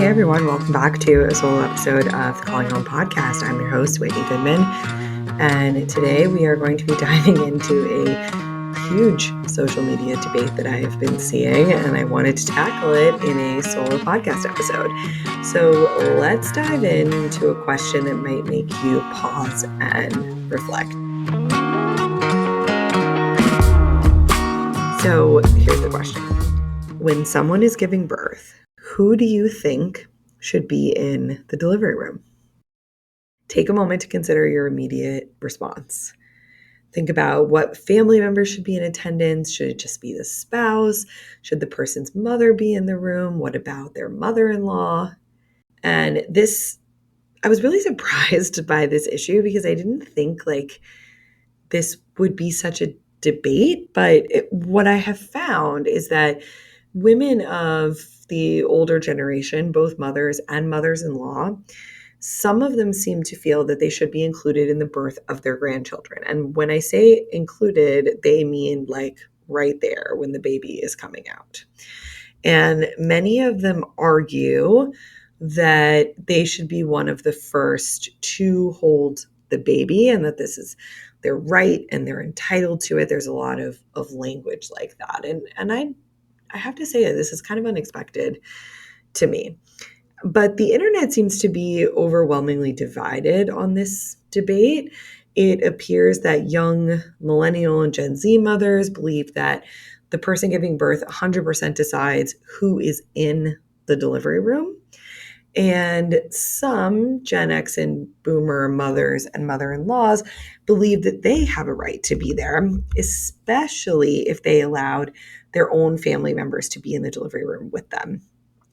Hey everyone, welcome back to a solo episode of the Calling Home podcast. I'm your host, Whitney Goodman, and today we are going to be diving into a huge social media debate that I have been seeing, and I wanted to tackle it in a solo podcast episode. So let's dive into a question that might make you pause and reflect. So here's the question. When someone is giving birth, who do you think should be in the delivery room? Take a moment to consider your immediate response. Think about what family members should be in attendance. Should it just be the spouse? Should the person's mother be in the room? What about their mother-in-law? And I was really surprised by this issue because I didn't think this would be such a debate. But what I have found is that women of the older generation, both mothers and mothers-in-law, some of them seem to feel that they should be included in the birth of their grandchildren. And when I say included, they mean right there when the baby is coming out. And many of them argue that they should be one of the first to hold the baby and that this is their right and they're entitled to it. There's a lot of language like that. And I have to say that this is kind of unexpected to me. But the internet seems to be overwhelmingly divided on this debate. It appears that young millennial and Gen Z mothers believe that the person giving birth 100% decides who is in the delivery room. And some Gen X and boomer mothers and mother-in-laws believe that they have a right to be there, especially if they allowed their own family members to be in the delivery room with them.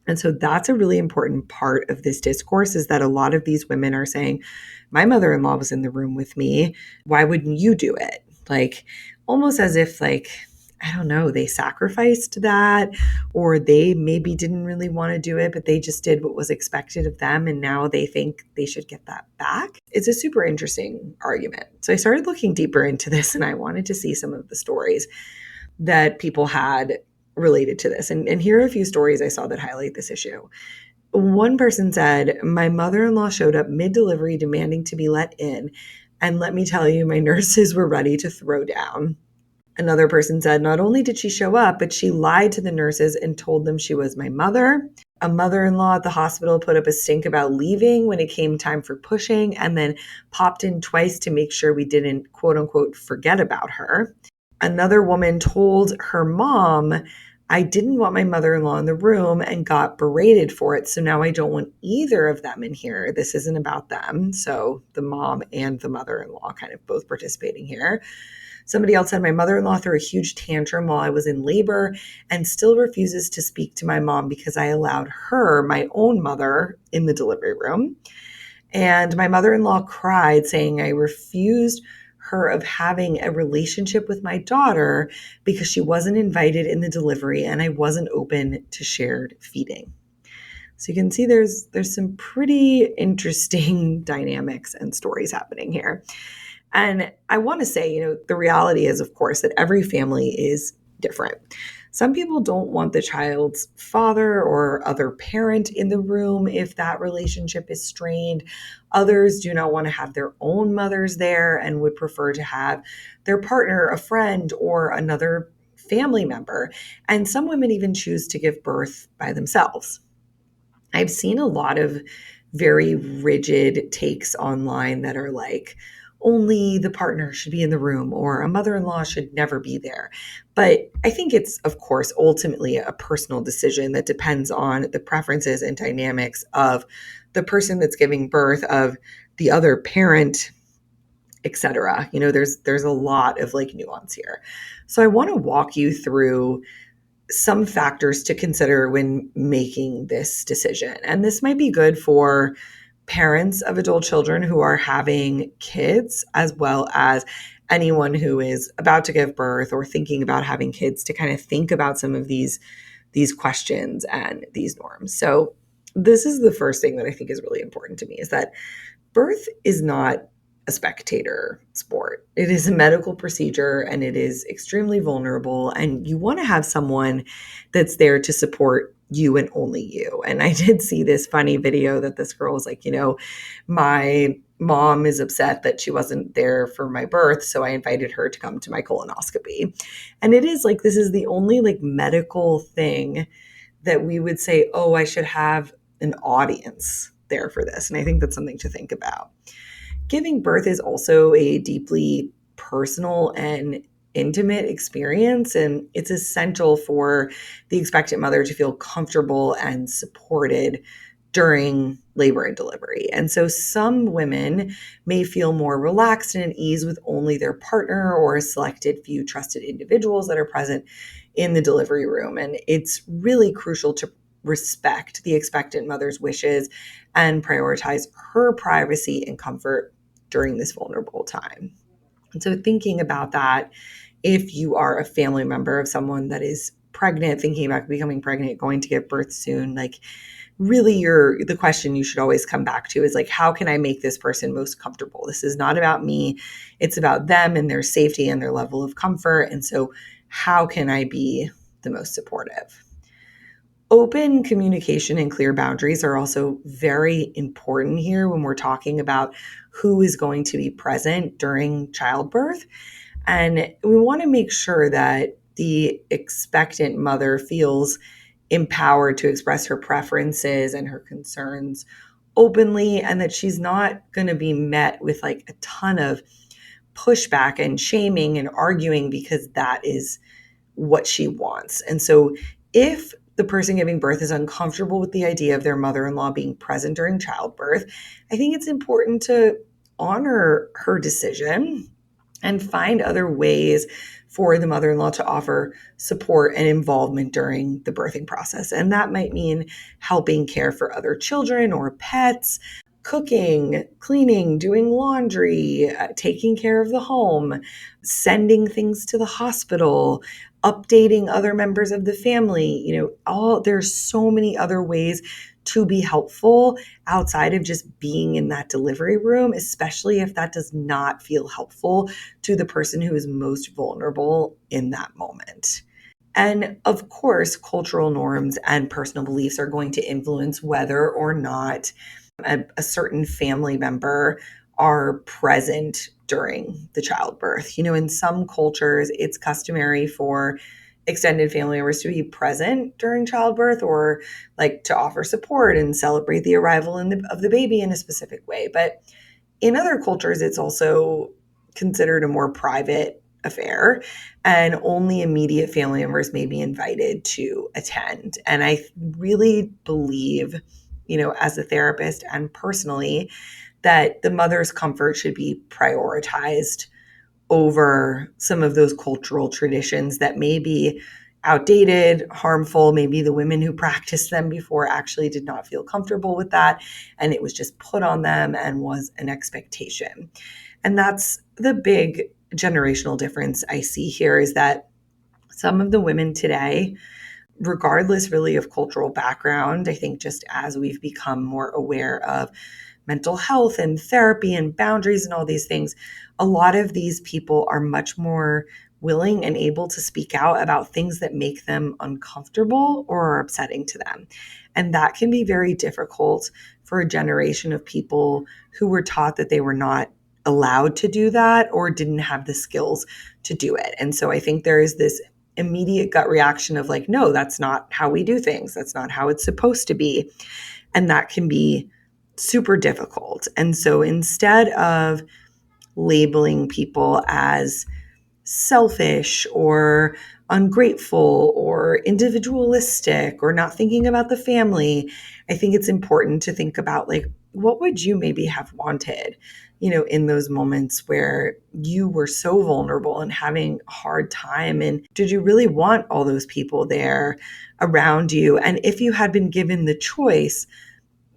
And so that's a really important part of this discourse, is that a lot of these women are saying, my mother-in-law was in the room with me. Why wouldn't you do it? Almost as if I don't know, they sacrificed that, or they maybe didn't really want to do it, but they just did what was expected of them. And now they think they should get that back. It's a super interesting argument. So I started looking deeper into this and I wanted to see some of the stories that people had related to this. And here are a few stories I saw that highlight this issue. One person said, my mother-in-law showed up mid-delivery demanding to be let in. And let me tell you, my nurses were ready to throw down. Another person said, not only did she show up, but she lied to the nurses and told them she was my mother. A mother-in-law at the hospital put up a stink about leaving when it came time for pushing and then popped in twice to make sure we didn't, quote unquote, forget about her. Another woman told her mom, I didn't want my mother-in-law in the room and got berated for it. So now I don't want either of them in here. This isn't about them. So the mom and the mother-in-law kind of both participating here. Somebody else said, my mother-in-law threw a huge tantrum while I was in labor and still refuses to speak to my mom because I allowed her, my own mother, in the delivery room. And my mother-in-law cried, saying I refused her of having a relationship with my daughter because she wasn't invited in the delivery and I wasn't open to shared feeding. So you can see there's some pretty interesting dynamics and stories happening here. And I want to say, the reality is, of course, that every family is different. Some people don't want the child's father or other parent in the room if that relationship is strained. Others do not want to have their own mothers there and would prefer to have their partner, a friend, or another family member. And some women even choose to give birth by themselves. I've seen a lot of very rigid takes online that are only the partner should be in the room or a mother-in-law should never be there. But I think it's, of course, ultimately a personal decision that depends on the preferences and dynamics of the person that's giving birth, of the other parent, etc. There's a lot of nuance here. So I want to walk you through some factors to consider when making this decision. And this might be good for parents of adult children who are having kids, as well as anyone who is about to give birth or thinking about having kids, to kind of think about some of these questions and these norms. So this is the first thing that I think is really important to me, is that birth is not a spectator sport. It is a medical procedure and it is extremely vulnerable. And you want to have someone that's there to support you and only you. And I did see this funny video that this girl was like, my mom is upset that she wasn't there for my birth, so I invited her to come to my colonoscopy. And it is like, this is the only like medical thing that we would say, oh, I should have an audience there for this. And I think that's something to think about. Giving birth is also a deeply personal and intimate experience, and it's essential for the expectant mother to feel comfortable and supported during labor and delivery. And so some women may feel more relaxed and at ease with only their partner or a selected few trusted individuals that are present in the delivery room. And it's really crucial to respect the expectant mother's wishes and prioritize her privacy and comfort during this vulnerable time. And so thinking about that, if you are a family member of someone that is pregnant, thinking about becoming pregnant, going to give birth soon, like really the question you should always come back to is like, how can I make this person most comfortable? This is not about me. It's about them and their safety and their level of comfort. And so how can I be the most supportive? Open communication and clear boundaries are also very important here when we're talking about who is going to be present during childbirth. And we want to make sure that the expectant mother feels empowered to express her preferences and her concerns openly, and that she's not going to be met with like a ton of pushback and shaming and arguing because that is what she wants. And so if the person giving birth is uncomfortable with the idea of their mother-in-law being present during childbirth, I think it's important to honor her decision and find other ways for the mother-in-law to offer support and involvement during the birthing process. And that might mean helping care for other children or pets, cooking, cleaning, doing laundry, taking care of the home, sending things to the hospital, updating other members of the family. There's so many other ways to be helpful outside of just being in that delivery room, especially if that does not feel helpful to the person who is most vulnerable in that moment. And of course, cultural norms and personal beliefs are going to influence whether or not a certain family member are present during the childbirth. In some cultures, it's customary for extended family members to be present during childbirth or like to offer support and celebrate the arrival of the baby in a specific way. But in other cultures, it's also considered a more private affair, and only immediate family members may be invited to attend. And I really believe, as a therapist and personally, that the mother's comfort should be prioritized over some of those cultural traditions that may be outdated, harmful. Maybe the women who practiced them before actually did not feel comfortable with that, and it was just put on them and was an expectation. And that's the big generational difference I see here, is that some of the women today, regardless really of cultural background, I think just as we've become more aware of mental health and therapy and boundaries and all these things, a lot of these people are much more willing and able to speak out about things that make them uncomfortable or are upsetting to them. And that can be very difficult for a generation of people who were taught that they were not allowed to do that or didn't have the skills to do it. And so I think there is this immediate gut reaction of like, no, that's not how we do things. That's not how it's supposed to be. And that can be super difficult. And so instead of labeling people as selfish or ungrateful or individualistic or not thinking about the family, I think it's important to think about like, what would you maybe have wanted, in those moments where you were so vulnerable and having a hard time? And did you really want all those people there around you? And if you had been given the choice,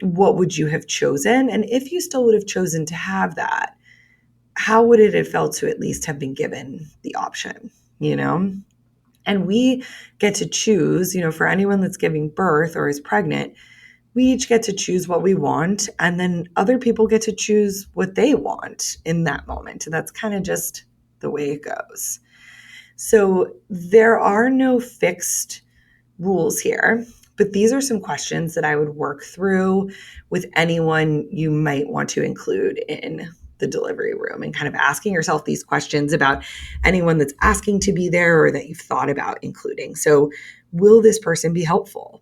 what would you have chosen? And if you still would have chosen to have that, how would it have felt to at least have been given the option, And we get to choose, for anyone that's giving birth or is pregnant, we each get to choose what we want. And then other people get to choose what they want in that moment. And that's kind of just the way it goes. So there are no fixed rules here, But these are some questions that I would work through with anyone you might want to include in the delivery room, and kind of asking yourself these questions about anyone that's asking to be there or that you've thought about including. So, will this person be helpful?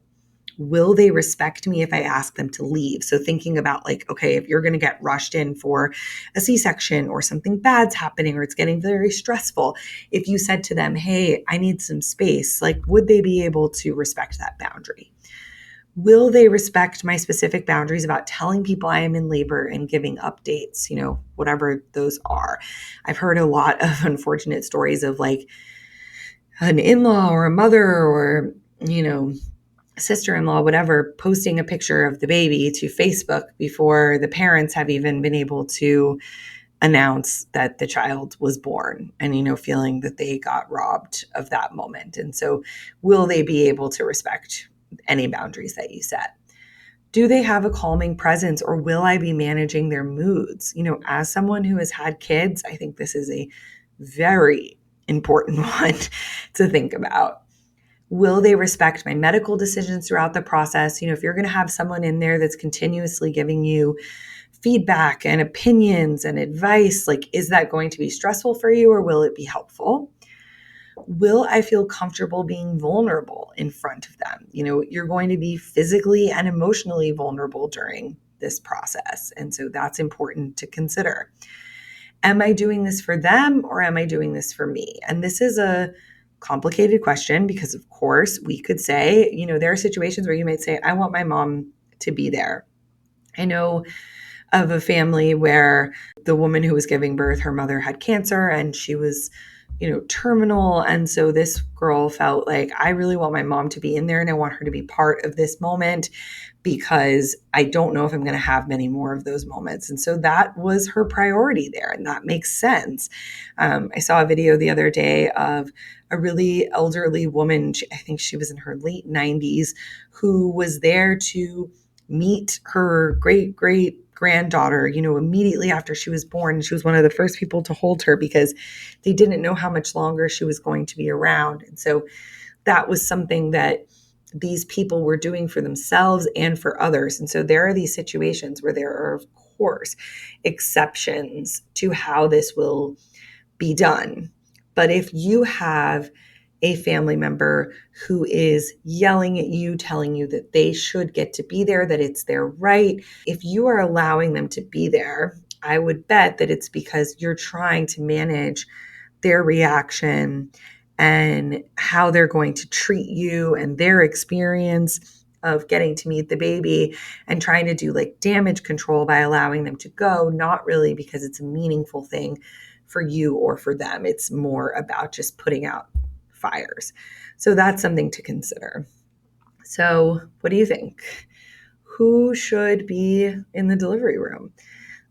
Will they respect me if I ask them to leave? So thinking about like, okay, if you're going to get rushed in for a C-section or something bad's happening or it's getting very stressful, if you said to them, hey, I need some space, like, would they be able to respect that boundary? Will they respect my specific boundaries about telling people I am in labor and giving updates, whatever those are? I've heard a lot of unfortunate stories of like an in-law or a mother or, sister-in-law, whatever, posting a picture of the baby to Facebook before the parents have even been able to announce that the child was born, and, feeling that they got robbed of that moment. And so will they be able to respect any boundaries that you set? Do they have a calming presence, or will I be managing their moods? As someone who has had kids, I think this is a very important one to think about. Will they respect my medical decisions throughout the process? If you're going to have someone in there that's continuously giving you feedback and opinions and advice, like, is that going to be stressful for you, or will it be helpful? Will I feel comfortable being vulnerable in front of them? You're going to be physically and emotionally vulnerable during this process. And so that's important to consider. Am I doing this for them, or am I doing this for me? And this is a complicated question because, of course, we could say, there are situations where you might say, I want my mom to be there. I know of a family where the woman who was giving birth, her mother had cancer and she was, terminal. And so this girl felt like, I really want my mom to be in there and I want her to be part of this moment because I don't know if I'm going to have many more of those moments. And so that was her priority there. And that makes sense. I saw a video the other day of a really elderly woman, I think she was in her late 90s, who was there to meet her great granddaughter, immediately after she was born. She was one of the first people to hold her because they didn't know how much longer she was going to be around. And so that was something that these people were doing for themselves and for others. And so there are these situations where there are, of course, exceptions to how this will be done. But if you have a family member who is yelling at you, telling you that they should get to be there, that it's their right, if you are allowing them to be there, I would bet that it's because you're trying to manage their reaction and how they're going to treat you and their experience of getting to meet the baby, and trying to do like damage control by allowing them to go, not really because it's a meaningful thing for you or for them. It's more about just putting out fires. So that's something to consider. So what do you think? Who should be in the delivery room?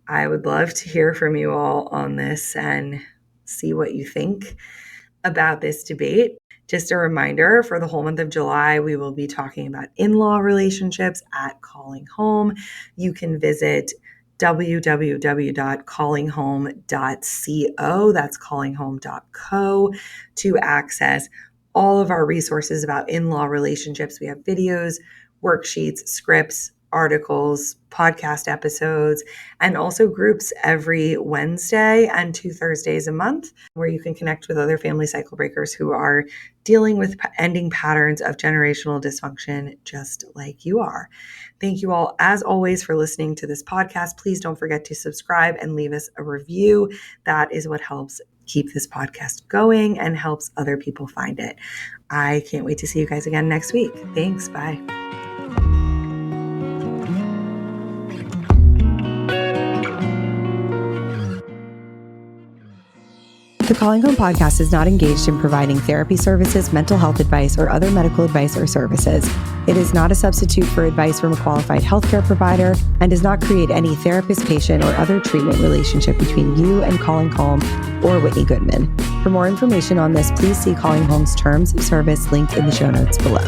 I would love to hear from you all on this and see what you think about this debate. Just a reminder, for the whole month of July, we will be talking about in-law relationships at Calling Home. You can visit www.callinghome.co, that's callinghome.co, to access all of our resources about in-law relationships. We have videos, worksheets, scripts, articles, podcast episodes, and also groups every Wednesday and 2 Thursdays a month, where you can connect with other family cycle breakers who are dealing with ending patterns of generational dysfunction just like you are. Thank you all, as always, for listening to this podcast. Please don't forget to subscribe and leave us a review. That is what helps keep this podcast going and helps other people find it. I can't wait to see you guys again next week. Thanks. Bye. The Calling Home podcast is not engaged in providing therapy services, mental health advice, or other medical advice or services. It is not a substitute for advice from a qualified healthcare provider and does not create any therapist-patient or other treatment relationship between you and Calling Home or Whitney Goodman. For more information on this, please see Calling Home's terms of service linked in the show notes below.